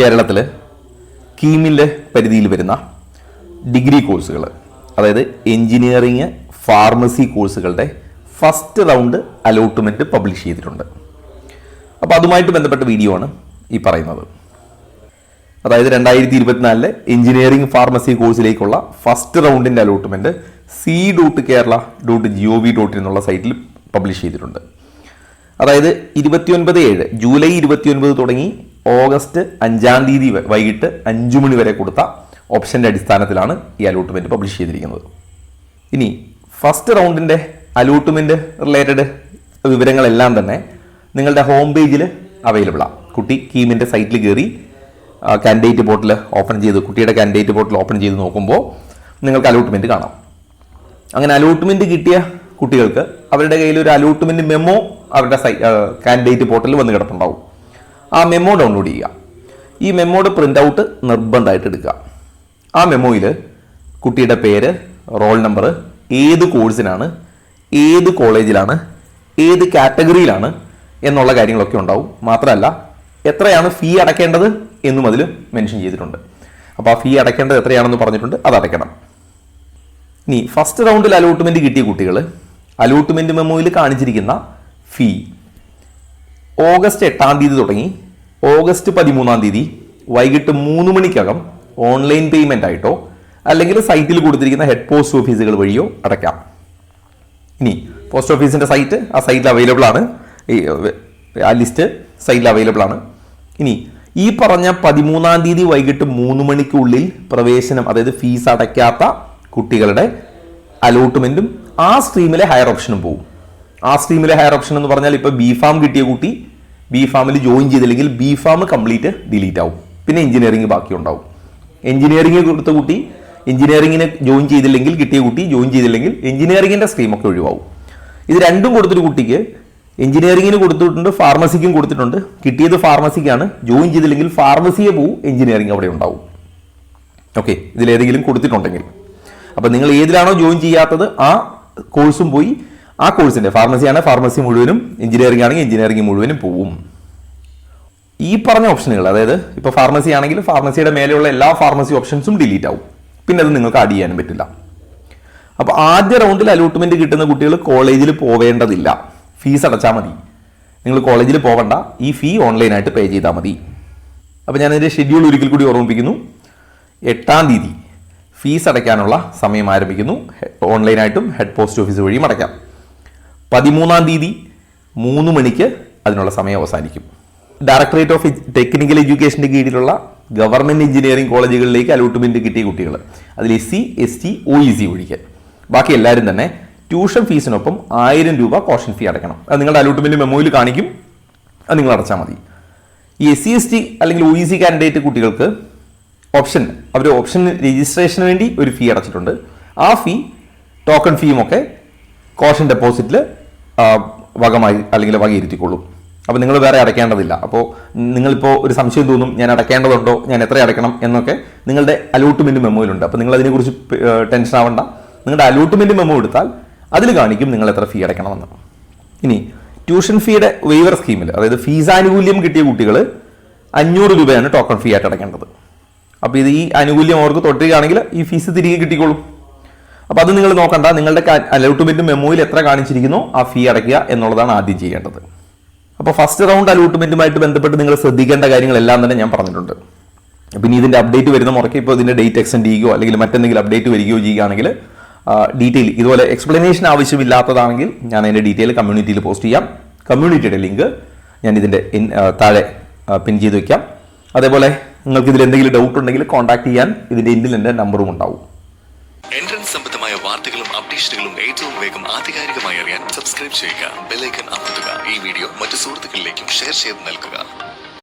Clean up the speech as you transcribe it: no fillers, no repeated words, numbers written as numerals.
കേരളത്തിൽ കീമിൻ്റെ പരിധിയിൽ വരുന്ന ഡിഗ്രി കോഴ്സുകൾ, അതായത് എൻജിനീയറിങ് ഫാർമസി കോഴ്സുകളുടെ ഫസ്റ്റ് റൗണ്ട് അലോട്ട്മെൻറ്റ് പബ്ലിഷ് ചെയ്തിട്ടുണ്ട്. അപ്പോൾ അതുമായിട്ട് ബന്ധപ്പെട്ട വീഡിയോ ആണ് ഈ പറയുന്നത്. അതായത് 2024 എഞ്ചിനീയറിംഗ് ഫാർമസി കോഴ്സിലേക്കുള്ള ഫസ്റ്റ് റൗണ്ടിൻ്റെ അലോട്ട്മെൻറ്റ് c.kerala.gov.in എന്നുള്ള സൈറ്റിൽ പബ്ലിഷ് ചെയ്തിട്ടുണ്ട്. അതായത് 29/7 ജൂലൈ 29 തുടങ്ങി ഓഗസ്റ്റ് 5 തീയതി വൈകിട്ട് 5 മണി വരെ കൊടുത്ത ഓപ്ഷൻ്റെ അടിസ്ഥാനത്തിലാണ് ഈ അലോട്ട്മെൻറ്റ് പബ്ലിഷ് ചെയ്തിരിക്കുന്നത്. ഇനി ഫസ്റ്റ് റൗണ്ടിൻ്റെ അലോട്ട്മെൻറ്റ് റിലേറ്റഡ് വിവരങ്ങളെല്ലാം തന്നെ നിങ്ങളുടെ ഹോം പേജിൽ അവൈലബിളാണ്. കുട്ടി കീമിൻ്റെ സൈറ്റിൽ കയറി കാൻഡിഡേറ്റ് പോർട്ടൽ ഓപ്പൺ ചെയ്ത് കുട്ടിയുടെ കാൻഡിഡേറ്റ് പോർട്ടൽ ഓപ്പൺ ചെയ്ത് നോക്കുമ്പോൾ നിങ്ങൾക്ക് അലോട്ട്മെൻറ്റ് കാണാം. അങ്ങനെ അലോട്ട്മെൻറ്റ് കിട്ടിയ കുട്ടികൾക്ക് അവരുടെ കയ്യിൽ ഒരു അലോട്ട്മെൻറ്റ് മെമ്മോ അവരുടെ കാൻഡിഡേറ്റ് പോർട്ടലിൽ വന്ന് കിടപ്പുണ്ടാവും. ആ മെമ്മോ ഡൗൺലോഡ് ചെയ്യുക. ഈ മെമ്മോയുടെ പ്രിൻ്റ് ഔട്ട് നിർബന്ധമായിട്ട് എടുക്കുക. ആ മെമ്മോയിൽ കുട്ടിയുടെ പേര്, റോൾ നമ്പർ, ഏത് കോഴ്സിനാണ്, ഏത് കോളേജിലാണ്, ഏത് കാറ്റഗറിയിലാണ് എന്നുള്ള കാര്യങ്ങളൊക്കെ ഉണ്ടാവും. മാത്രമല്ല എത്രയാണ് ഫീ അടയ്ക്കേണ്ടത് എന്നും അതിൽ മെൻഷൻ ചെയ്തിട്ടുണ്ട്. അപ്പോൾ ആ ഫീ അടയ്ക്കേണ്ടത് എത്രയാണെന്ന് പറഞ്ഞിട്ടുണ്ട്, അത് അടയ്ക്കണം. ഇനി ഫസ്റ്റ് റൗണ്ടിൽ അലോട്ട്മെൻറ്റ് കിട്ടിയ കുട്ടികൾ അലോട്ട്മെൻറ്റ് മെമ്മോയിൽ കാണിച്ചിരിക്കുന്ന ഫീ ഓഗസ്റ്റ് 8 തീയതി തുടങ്ങി ഓഗസ്റ്റ് 13 വൈകിട്ട് 3 മണിക്കകം ഓൺലൈൻ പേയ്മെൻ്റ് ആയിട്ടോ അല്ലെങ്കിൽ സൈറ്റിൽ കൊടുത്തിരിക്കുന്ന ഹെഡ് പോസ്റ്റ് ഓഫീസുകൾ വഴിയോ അടയ്ക്കാം. ഇനി പോസ്റ്റ് ഓഫീസിൻ്റെ സൈറ്റ് ആ സൈറ്റിൽ അവൈലബിൾ ആണ്. ആ ലിസ്റ്റ് സൈറ്റിൽ അവൈലബിൾ ആണ്. ഇനി ഈ പറഞ്ഞ 13 തീയതി വൈകിട്ട് 3 മണിക്കുള്ളിൽ പ്രവേശനം, അതായത് ഫീസ് അടയ്ക്കാത്ത കുട്ടികളുടെ അലോട്ട്മെൻറ്റും ആ സ്ട്രീമിലെ ഹയർ ഓപ്ഷനും പോകും. ആ സ്ട്രീമിലെ ഹയർ ഓപ്ഷൻ എന്ന് പറഞ്ഞാൽ ഇപ്പോൾ B.Pharm കിട്ടിയ കുട്ടി B.Pharmൽ ജോയിൻ ചെയ്തില്ലെങ്കിൽ B.Pharm കംപ്ലീറ്റ് ഡിലീറ്റ് ആവും. പിന്നെ എഞ്ചിനീയറിംഗ് ബാക്കി ഉണ്ടാവും. എഞ്ചിനീയറിംഗ് കൊടുത്ത കുട്ടി എഞ്ചിനീയറിംഗിന് ജോയിൻ ചെയ്തില്ലെങ്കിൽ, കിട്ടിയ കുട്ടി ജോയിൻ ചെയ്തില്ലെങ്കിൽ എഞ്ചിനീയറിംഗിൻ്റെ സ്ട്രീമൊക്കെ ഒഴിവാകും. ഇത് രണ്ടും കൊടുത്തൊരു കുട്ടിക്ക് എഞ്ചിനീയറിംഗിന് കൊടുത്തിട്ടുണ്ട്, ഫാർമസിക്കും കൊടുത്തിട്ടുണ്ട്. കിട്ടിയത് ഫാർമസിക്കാണ്. ജോയിൻ ചെയ്തില്ലെങ്കിൽ ഫാർമസിയെ പോവും, എഞ്ചിനീയറിംഗ് അവിടെ ഉണ്ടാവും. ഓക്കെ, ഇതിലേതെങ്കിലും കൊടുത്തിട്ടുണ്ടെങ്കിൽ. അപ്പോൾ നിങ്ങൾ ഏതിലാണോ ജോയിൻ ചെയ്യാത്തത് ആ കോഴ്സും പോയി, ആ കോഴ്സിൻ്റെ ഫാർമസിയാണ് ഫാർമസി മുഴുവനും, എഞ്ചിനീയറിംഗ് ആണെങ്കിൽ എഞ്ചിനീയറിംഗ് മുഴുവനും പോവും. ഈ പറഞ്ഞ ഓപ്ഷനുകൾ, അതായത് ഇപ്പോൾ ഫാർമസി ആണെങ്കിൽ ഫാർമസിയുടെ മേലെയുള്ള എല്ലാ ഫാർമസി ഓപ്ഷൻസും ഡിലീറ്റ് ആവും. പിന്നെ അത് നിങ്ങൾക്ക് ആഡ് ചെയ്യാനും പറ്റില്ല. അപ്പോൾ ആദ്യ റൗണ്ടിൽ അലോട്ട്മെൻറ്റ് കിട്ടുന്ന കുട്ടികൾ കോളേജിൽ പോവേണ്ടതില്ല. ഫീസ് അടച്ചാൽ മതി. നിങ്ങൾ കോളേജിൽ പോകണ്ട, ഈ ഫീ ഓൺലൈനായിട്ട് പേ ചെയ്താൽ മതി. അപ്പോൾ ഞാനതിൻ്റെ ഷെഡ്യൂൾ ഒരിക്കൽ കൂടി ഓർമ്മിപ്പിക്കുന്നു. 8 തീയതി ഫീസ് അടയ്ക്കാനുള്ള സമയം ആരംഭിക്കുന്നു. ഓൺലൈനായിട്ടും ഹെഡ് പോസ്റ്റ് ഓഫീസ് വഴിയും അടയ്ക്കാം. 13 തീയതി 3 മണിക്ക് അതിനുള്ള സമയം അവസാനിക്കും. ഡയറക്ടറേറ്റ് ഓഫ് ടെക്നിക്കൽ എഡ്യൂക്കേഷൻ്റെ കീഴിലുള്ള ഗവൺമെൻറ് എഞ്ചിനീയറിംഗ് കോളേജുകളിലേക്ക് അലോട്ട്മെൻറ്റ് കിട്ടിയ കുട്ടികൾ, അതിൽ SC, ST, OEC ഒഴികെ ബാക്കി എല്ലാവരും തന്നെ ട്യൂഷൻ ഫീസിനൊപ്പം 1000 രൂപ കോഷൻ ഫീ അടയ്ക്കണം. അത് നിങ്ങളുടെ അലോട്ട്മെൻറ്റ് മെമ്മോയിൽ കാണിക്കും. അത് നിങ്ങൾ അടച്ചാൽ മതി. ഈ SC, ST അല്ലെങ്കിൽ OEC കാൻഡിഡേറ്റ് കുട്ടികൾക്ക് അവർ ഓപ്ഷൻ രജിസ്ട്രേഷന് വേണ്ടി ഒരു ഫീ അടച്ചിട്ടുണ്ട്. ആ ഫീ, ടോക്കൺ ഫീയുമൊക്കെ കോഷൻ ഡെപ്പോസിറ്റിൽ വകയിരുത്തിക്കൊള്ളും. അപ്പോൾ നിങ്ങൾ വേറെ അടയ്ക്കേണ്ടതില്ല. അപ്പോൾ നിങ്ങളിപ്പോൾ ഒരു സംശയം തോന്നും, ഞാൻ അടയ്ക്കേണ്ടതുണ്ടോ, ഞാൻ എത്ര അടയ്ക്കണം എന്നൊക്കെ നിങ്ങളുടെ അലോട്ട്മെൻറ്റ് മെമ്മോയിലുണ്ട്. അപ്പോൾ നിങ്ങൾ അതിനെക്കുറിച്ച് ടെൻഷൻ ആവണ്ട. നിങ്ങളുടെ അലോട്ട്മെൻറ്റ് മെമ്മോ എടുത്താൽ അതിൽ കാണിക്കും നിങ്ങൾ എത്ര ഫീ അടയ്ക്കണമെന്ന്. ഇനി ട്യൂഷൻ ഫീയുടെ വെയ്വർ സ്കീമിൽ, അതായത് ഫീസ് ആനുകൂല്യം കിട്ടിയ കുട്ടികൾ 500 രൂപയാണ് ടോക്കൺ ഫീ ആയിട്ട് അടയ്ക്കേണ്ടത്. അപ്പോൾ ഇത് ഈ ആനുകൂല്യം അവർക്ക് തൊട്ടുകയാണെങ്കിൽ ഈ ഫീസ് തിരികെ കിട്ടിക്കോളും. അപ്പോൾ അത് നിങ്ങൾ നോക്കണ്ട. നിങ്ങളുടെ അലോട്ട്മെൻറ്റ് മെമ്മോയിൽ എത്ര കാണിച്ചിരിക്കുന്നോ ആ ഫീ അടയ്ക്കുക എന്നുള്ളതാണ് ആദ്യം ചെയ്യേണ്ടത്. അപ്പോൾ ഫസ്റ്റ് റൗണ്ട് അലോട്ട്മെൻറ്റുമായിട്ട് ബന്ധപ്പെട്ട് നിങ്ങൾ ശ്രദ്ധിക്കേണ്ട കാര്യങ്ങളെല്ലാം തന്നെ ഞാൻ പറഞ്ഞിട്ടുണ്ട്. പിന്നെ ഇതിൻ്റെ അപ്ഡേറ്റ് വരുന്ന മുറയ്ക്ക് ഇപ്പോൾ ഇതിൻ്റെ ഡേറ്റ് എക്സ്റ്റെൻഡ് ചെയ്യുകയോ അല്ലെങ്കിൽ മറ്റെന്തെങ്കിലും അപ്ഡേറ്റ് വരികയോ ചെയ്യുകയാണെങ്കിൽ ഡീറ്റെയിൽ ഇതുപോലെ എക്സ്പ്ലനേഷൻ ആവശ്യമില്ലാത്തതാണെങ്കിൽ ഞാൻ അതിൻ്റെ ഡീറ്റെയിൽ കമ്മ്യൂണിറ്റിയിൽ പോസ്റ്റ് ചെയ്യാം. കമ്മ്യൂണിറ്റിയുടെ ലിങ്ക് ഞാൻ ഇതിൻ്റെ താഴെ പിൻ ചെയ്ത് വയ്ക്കാം. അതേപോലെ നിങ്ങൾക്ക് ഇതിൽ എന്തെങ്കിലും ഡൗട്ട് ഉണ്ടെങ്കിൽ കോൺടാക്ട് ചെയ്യാൻ ഇതിൻ്റെ എൻഡിൽ എൻ്റെ നമ്പറും ഉണ്ടാവും. എൻട്രൻസ് സംബന്ധമായ വാർത്തകളും അപ്ഡേഷനുകളും ഏറ്റവും വേഗം ആധികാരികമായി അറിയാൻ സബ്സ്ക്രൈബ് ചെയ്യുക, ബെൽ ഐക്കൺ അമർത്തുക. ഈ വീഡിയോ മറ്റു സുഹൃത്തുക്കളിലേക്കും ഷെയർ ചെയ്ത് നൽകുക.